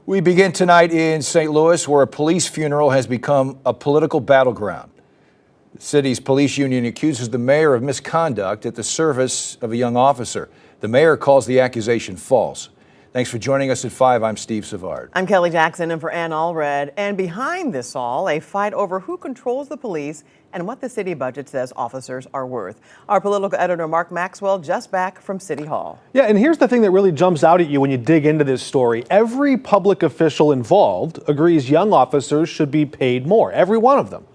We begin tonight in St. Louis, where a police funeral has become a political battleground. The city's police union accuses the mayor of misconduct at the service of a young officer. The mayor calls the accusation false. Thanks for joining us at 5. I'm Steve Savard. I'm Kelly Jackson in for Ann Allred. And behind this all, a fight over who controls the police and what the city budget says officers are worth. Our political editor, Mark Maxwell, just back from City Hall. Yeah, and here's the thing that really jumps out at you when you dig into this story. Every public official involved agrees young officers should be paid more, every one of them.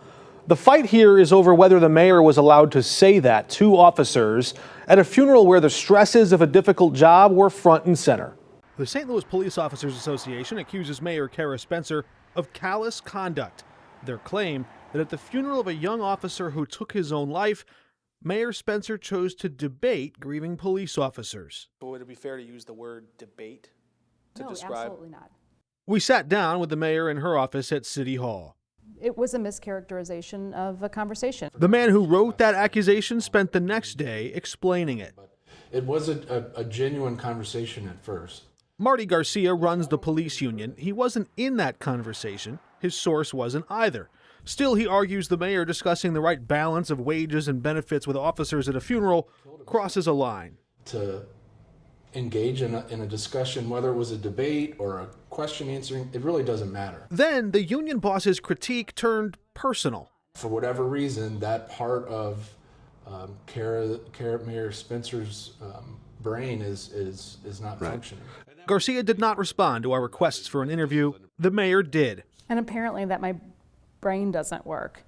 The fight here is over whether the mayor was allowed to say that to officers at a funeral where the stresses of a difficult job were front and center. The St. Louis Police Officers Association accuses Mayor Cara Spencer of callous conduct. Their claim that at the funeral of a young officer who took his own life, Mayor Spencer chose to debate grieving police officers. Would it be fair to use the word debate to describe? Absolutely not. We sat down with the mayor in her office at City Hall. It was a mischaracterization of a conversation. The man who wrote that accusation spent the next day explaining it. It was a genuine conversation at first. Marty Garcia runs the police union. He wasn't in that conversation. His source wasn't either. Still, he argues the mayor discussing the right balance of wages and benefits with officers at a funeral crosses a line. To engage in a discussion, whether it was a debate or a question answering, it really doesn't matter. Then the union boss's critique turned personal. For whatever reason, that part of Mayor Spencer's brain is not functioning. Garcia did not respond to our requests for an interview. The mayor did. And apparently that my brain doesn't work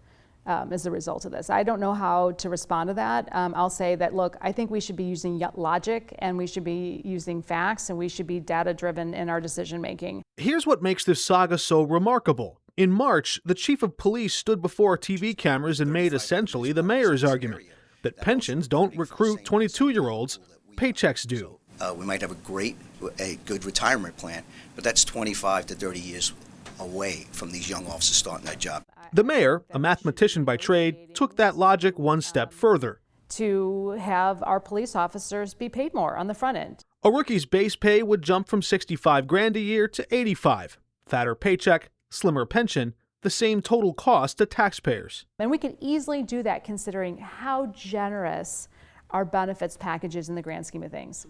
as a result of this. I don't know how to respond to that. I'll say that, look, I think we should be using logic and we should be using facts and we should be data-driven in our decision making. Here's what makes this saga so remarkable. In March, the chief of police stood before TV cameras and made essentially the mayor's argument that pensions don't recruit 22-year-olds, paychecks do. We might have a good retirement plan, but that's 25 to 30 years away from these young officers starting that job. The mayor, a mathematician by trade, took that logic one step further. To have our police officers be paid more on the front end. A rookie's base pay would jump from 65 grand a year to 85. Fatter paycheck, slimmer pension, the same total cost to taxpayers. And we could easily do that considering how generous our benefits package is in the grand scheme of things.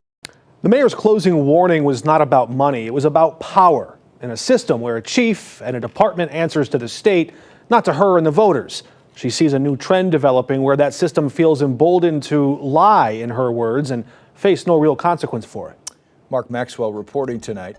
The mayor's closing warning was not about money. It was about power in a system where a chief and a department answers to the state, not to her and the voters. She sees a new trend developing where that system feels emboldened to lie, in her words, and face no real consequence for it. Mark Maxwell reporting tonight.